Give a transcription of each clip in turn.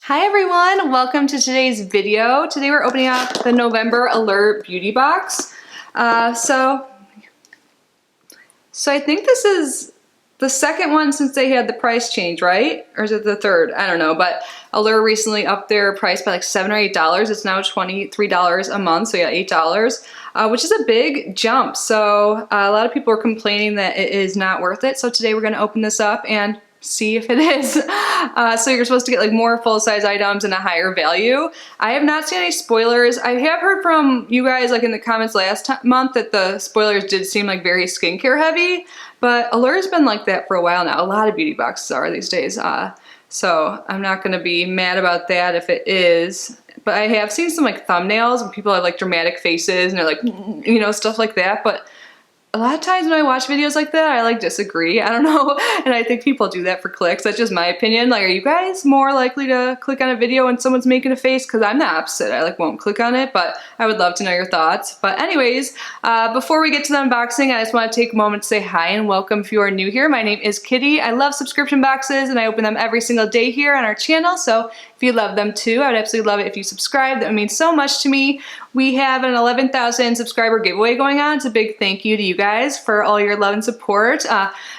Hi everyone, welcome to today's video. Today we're opening up the November Allure beauty box. So I think this is the second one since they had the price change, right? Or is it the third? I don't know, but Allure recently upped their price by like $7 or $8. It's now $23 a month, so yeah, $8, which is a big jump. So a lot of people are complaining that it is not worth it. So today we're gonna open this up and see if it is. So you're supposed to get like more full-size items and a higher value. I have not seen any spoilers. I have heard from you guys like in the comments last month that the spoilers did seem like very skincare heavy, but Allure's been like that for a while now. A lot of beauty boxes are these days. So I'm not gonna be mad about that if it is. But I have seen some like thumbnails and people have like dramatic faces and they're like, you know, stuff like that. But a lot of times when I watch videos like that, I like disagree. I don't know. And I think people do that for clicks. That's just my opinion. Like, are you guys more likely to click on a video when someone's making a face? Because I'm the opposite. I like won't click on it, but I would love to know your thoughts. But anyways, before we get to the unboxing, I just want to take a moment to say hi and welcome if you are new here. My name is Kitty. I love subscription boxes and I open them every single day here on our channel. So if you love them too, I would absolutely love it if you subscribe. That means so much to me. We have an 11,000 subscriber giveaway going on. It's a big thank you to you guys for all your love and support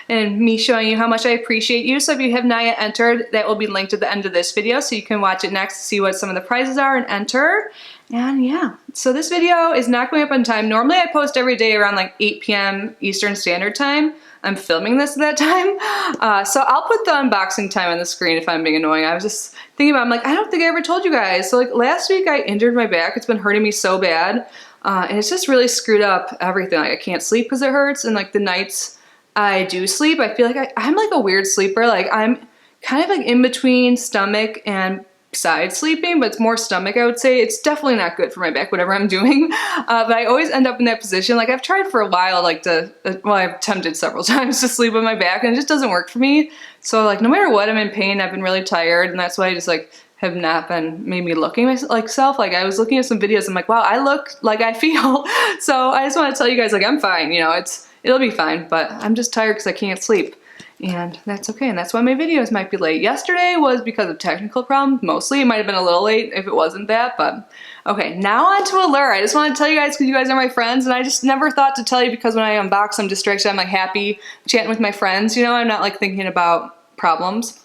and me showing you how much I appreciate you. So if you have not yet entered, that will be linked at the end of this video so you can watch it next to see what some of the prizes are and enter. And yeah, so this video is not going up on time. Normally I post every day around like 8 p.m. Eastern Standard Time. I'm filming this at that time. So I'll put the unboxing time on the screen if I'm being annoying. I was just thinking about, I'm like, I don't think I ever told you guys. So like last week I injured my back. It's been hurting me so bad. And it's just really screwed up everything. Like I can't sleep because it hurts. And like the nights I do sleep, I feel like I'm like a weird sleeper. Like I'm kind of like in between stomach and side sleeping, but it's more stomach, I would say. It's definitely not good for my back, whatever I'm doing. But I always end up in that position. Like I've tried for a while, like well, I've attempted several times to sleep on my back and it just doesn't work for me. So like no matter what, I'm in pain. I've been really tired and that's why I just like have not been maybe looking myself. Like I was looking at some videos, I'm like, wow, I look like I feel. So I just want to tell you guys, like I'm fine, you know, it'll be fine, but I'm just tired because I can't sleep. And that's okay, and that's why my videos might be late. Yesterday was because of technical problems, mostly. It might have been a little late if it wasn't that, but okay, now on to Allure. I just want to tell you guys because you guys are my friends, and I just never thought to tell you because when I unbox, I'm distracted. I'm like happy chatting with my friends, you know? I'm not like thinking about problems.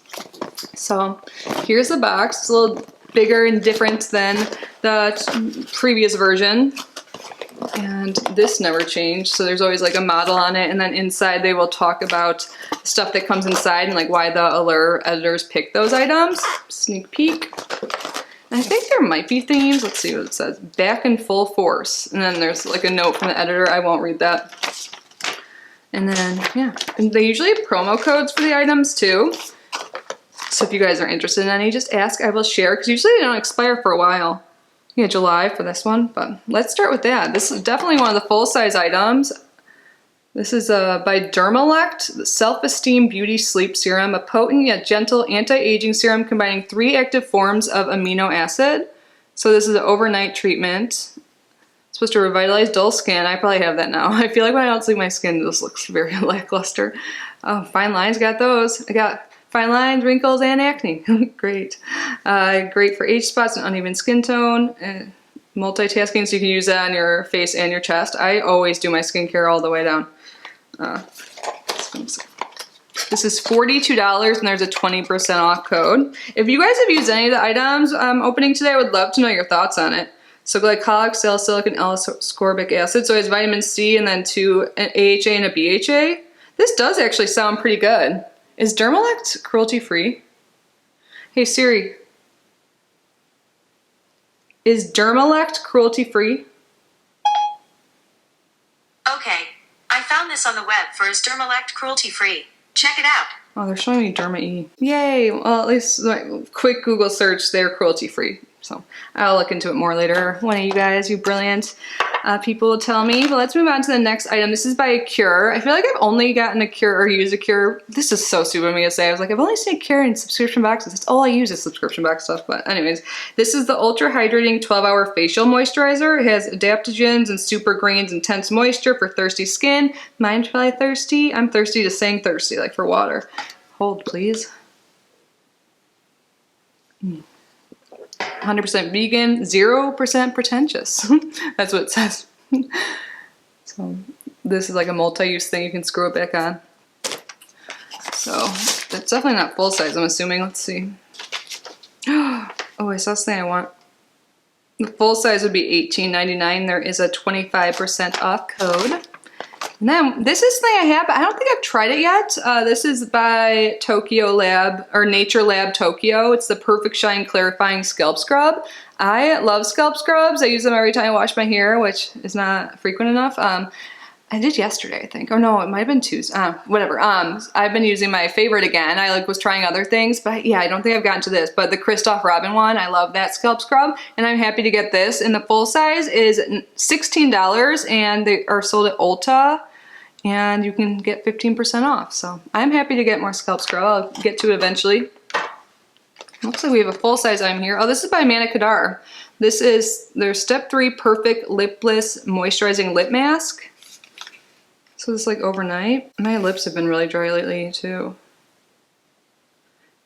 So here's the box. It's a little bigger and different than the previous version. And this never changed, so there's always like a model on it, and then inside they will talk about stuff that comes inside and like why the Allure editors pick those items. Sneak peek. And I think there might be themes. Let's see what it says. Back in full force. And then there's like a note from the editor. I won't read that. And then, yeah. And they usually have promo codes for the items too. So if you guys are interested in any, just ask. I will share, because usually they don't expire for a while. Yeah, July for this one, but let's start with that. This is definitely one of the full-size items. This is by Dermalect, the Self-Esteem Beauty Sleep Serum, a potent yet gentle anti-aging serum combining 3 active forms of amino acid. So this is an overnight treatment. It's supposed to revitalize dull skin. I probably have that now. I feel like when I don't sleep, my skin just looks very lackluster. Oh, fine lines, got those. I got fine lines, wrinkles, and acne. Great. Great for age spots and uneven skin tone. Multitasking, so you can use that on your face and your chest. I always do my skincare all the way down. This is $42 and there's a 20% off code. If you guys have used any of the items I'm opening today, I would love to know your thoughts on it. So glycolic, salicylic, and L-ascorbic acid. So it has vitamin C and then 2 an AHA and a BHA. This does actually sound pretty good. Is Dermalect cruelty-free? Hey Siri, is Dermalect cruelty-free? Okay, I found this on the web for is Dermalect cruelty-free. Check it out. Oh, they're showing me Derma-E. Yay! Well, at least like, quick Google search, they're cruelty-free. So I'll look into it more later. One of you guys, you brilliant people will tell me. But let's move on to the next item. This is by Cure. I feel like I've only gotten a Cure or used a Cure. This is so stupid of me to say. I was like, I've only seen a Cure in subscription boxes. That's all I use is subscription box stuff. But anyways, this is the Ultra Hydrating 12-Hour Facial Moisturizer. It has adaptogens and super greens, intense moisture for thirsty skin. Mine's probably thirsty. I'm thirsty to saying thirsty, like for water. Hold, please. 100% vegan, 0% pretentious. That's what it says. So this is like a multi-use thing. You can screw it back on. So that's definitely not full size, I'm assuming. Let's see. Oh, I saw something I want. The full size would be $18.99. There is a 25% off code. And then this is something I have, but I don't think I've tried it yet. This is by Tokyo Lab, or Nature Lab Tokyo. It's the Perfect Shine Clarifying Scalp Scrub. I love scalp scrubs. I use them every time I wash my hair, which is not frequent enough. I did yesterday, I think. Oh no, it might have been Tuesday. Whatever. I've been using my favorite again. I was trying other things, but yeah, I don't think I've gotten to this. But the Christoph Robin one, I love that scalp scrub, and I'm happy to get this. And the full size is $16, and they are sold at Ulta, and you can get 15% off. So I'm happy to get more scalp scrub. I'll get to it eventually. Looks like we have a full size item here. Oh, this is by Manicadar. This is their Step 3 Perfect Lipless Moisturizing Lip Mask. So this is like overnight. My lips have been really dry lately too.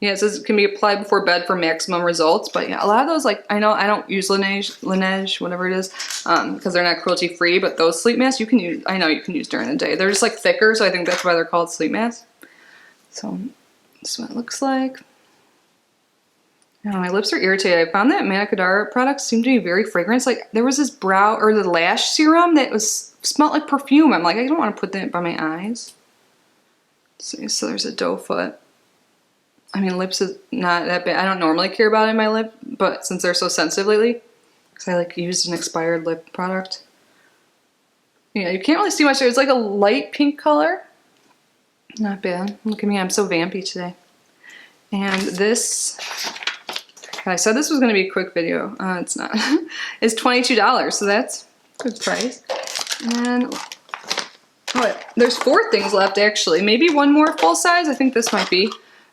Yeah, it says it can be applied before bed for maximum results. But yeah, a lot of those, like, I know I don't use Laneige, whatever it is, because they're not cruelty free, but those sleep masks you can use, I know you can use during the day. They're just like thicker, so I think that's why they're called sleep masks. So this is what it looks like. Oh, my lips are irritated. I found that Manicadar products seem to be very fragrant. Like there was this brow or the lash serum that smelled like perfume. I'm like, I don't want to put that by my eyes. Let's see, so there's a doe foot. I mean, lips is not that bad. I don't normally care about it in my lip, but since they're so sensitive lately, because I like used an expired lip product. Yeah, you can't really see much there. It's like a light pink color. Not bad. Look at me, I'm so vampy today. And this, I said this was going to be a quick video. It's not. It's $22, so that's a good price. And oh, there's 4 things left actually. Maybe one more full size. I think this might be.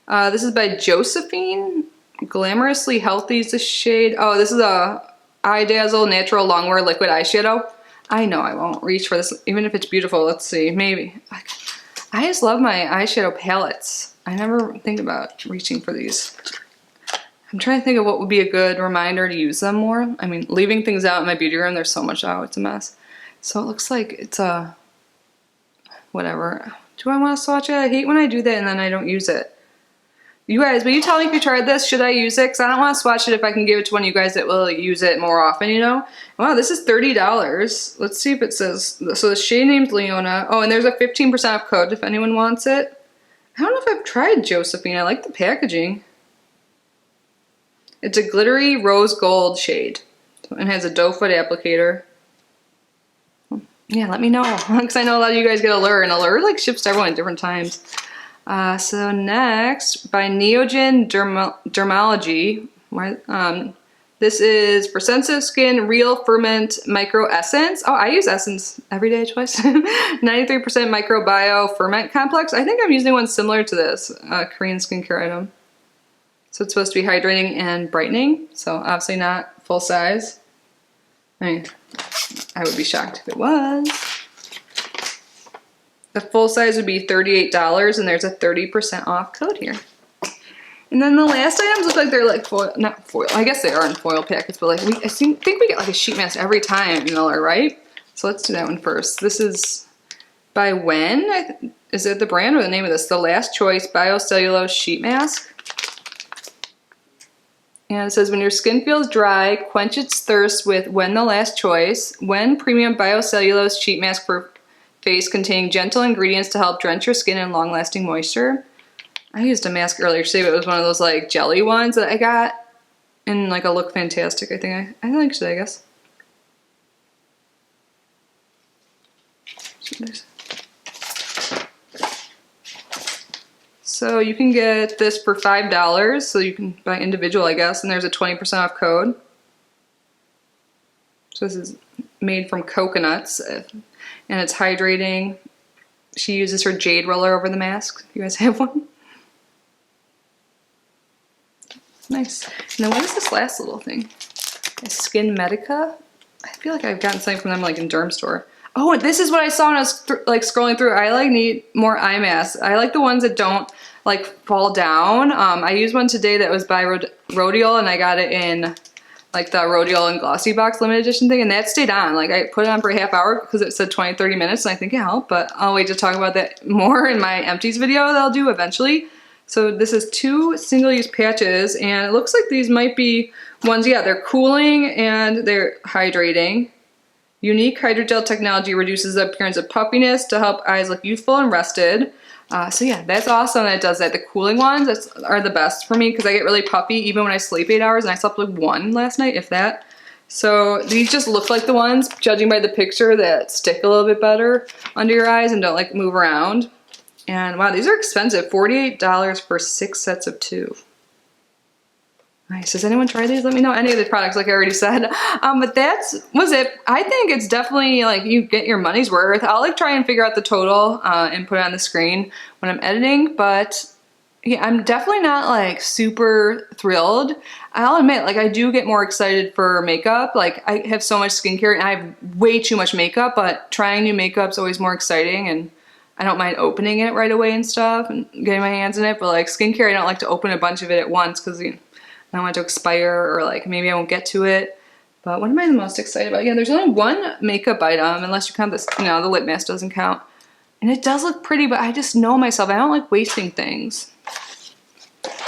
This is by Josephine. Glamorously Healthy is the shade. Oh, this is a Eye Dazzle Natural Longwear Liquid Eyeshadow. I know I won't reach for this, even if it's beautiful. Let's see, maybe. I just love my eyeshadow palettes. I never think about reaching for these. I'm trying to think of what would be a good reminder to use them more. I mean, leaving things out in my beauty room, there's so much out, it's a mess. So it looks like it's a, whatever. Do I want to swatch it? I hate when I do that and then I don't use it. You guys, will you tell me if you tried this? Should I use it? Because I don't want to swatch it if I can give it to one of you guys that will use it more often, you know? Wow, this is $30. Let's see if it says, so the shade name's Leona. Oh, and there's a 15% off code if anyone wants it. I don't know if I've tried Josephine. I like the packaging. It's a glittery rose gold shade. And has a doe foot applicator. Yeah, let me know. Because I know a lot of you guys get Allure, and Allure like ships to everyone at different times. So next, by Neogen Dermalogy. This is for sensitive skin, Real Ferment Micro Essence. Oh, I use Essence every day, twice. 93% microbiome ferment complex. I think I'm using one similar to this, Korean skincare item. So it's supposed to be hydrating and brightening. So obviously not full size. I mean, I would be shocked if it was. The full size would be $38, and there's a 30% off code here. And then the last items look like they're like foil, not foil. I guess they are in foil packets, but like I think we get like a sheet mask every time, you know, right? So let's do that one first. This is by Wen. Is it the brand or the name of this? The Last Choice Biocellulose Sheet Mask. And it says, when your skin feels dry, quench its thirst with Wen the Last Choice. Wen Premium Biocellulose Sheet Mask for face containing gentle ingredients to help drench your skin in long-lasting moisture. I used a mask earlier today, but it was one of those like jelly ones that I got in like a Look Fantastic. I think I liked it, I guess. So you can get this for $5, so you can buy individual, I guess, and there's a 20% off code. So this is made from coconuts, and it's hydrating. She uses her jade roller over the mask. You guys have one? Nice. And then what is this last little thing? A Skin Medica? I feel like I've gotten something from them like in Derm Store. Oh, and this is what I saw when I was like scrolling through. I like need more eye masks. I like the ones that don't like fall down. I used one today that was by Rodial, and I got it in like the Rhodiola and Glossy Box limited edition thing, and that stayed on. Like I put it on for a half hour because it said 20-30 minutes, and I think it helped, but I'll wait to talk about that more in my empties video that I'll do eventually. So this is 2 single-use patches, and it looks like these might be ones, yeah, they're cooling and they're hydrating. Unique hydrogel technology reduces the appearance of puffiness to help eyes look youthful and rested. So yeah, that's awesome that it does that. The cooling ones are the best for me because I get really puffy even when I sleep 8 hours, and I slept like 1 last night, if that. So these just look like the ones, judging by the picture, that stick a little bit better under your eyes and don't like move around. And wow, these are expensive, $48 for 6 sets of 2. Nice. Has anyone tried these? Let me know any of the products, like I already said. But was it. I think it's definitely like you get your money's worth. I'll like try and figure out the total and put it on the screen when I'm editing. But yeah, I'm definitely not like super thrilled. I'll admit, like I do get more excited for makeup. Like I have so much skincare and I have way too much makeup, but trying new makeup is always more exciting, and I don't mind opening it right away and stuff and getting my hands in it. But like skincare, I don't like to open a bunch of it at once because I don't want it to expire, or like maybe I won't get to it. But what am I the most excited about? Yeah, there's only 1 makeup item, unless you count this, the lip mask doesn't count. And it does look pretty, but I just know myself. I don't like wasting things.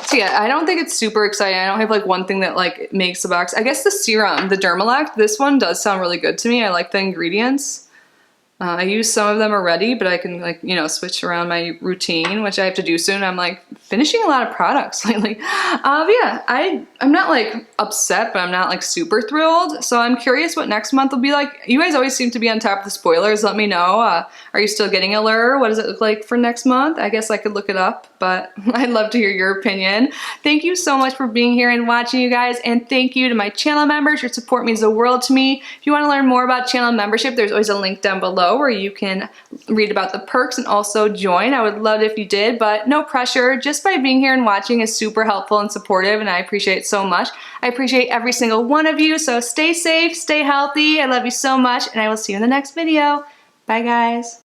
So yeah, I don't think it's super exciting. I don't have like one thing that like makes the box. I guess the serum, the Dermalect, this one does sound really good to me. I like the ingredients. I use some of them already, but I can like, switch around my routine, which I have to do soon. I'm like finishing a lot of products lately. Yeah, I'm not like upset, but I'm not like super thrilled. So I'm curious what next month will be like. You guys always seem to be on top of the spoilers. Let me know. Are you still getting Allure? What does it look like for next month? I guess I could look it up, but I'd love to hear your opinion. Thank you so much for being here and watching, you guys. And thank you to my channel members. Your support means the world to me. If you want to learn more about channel membership, there's always a link down below where you can read about the perks and also join. I would love it if you did, but no pressure. Just by being here and watching is super helpful and supportive, and I appreciate it so much. I appreciate every single one of you, so stay safe, stay healthy. I love you so much, and I will see you in the next video. Bye, guys.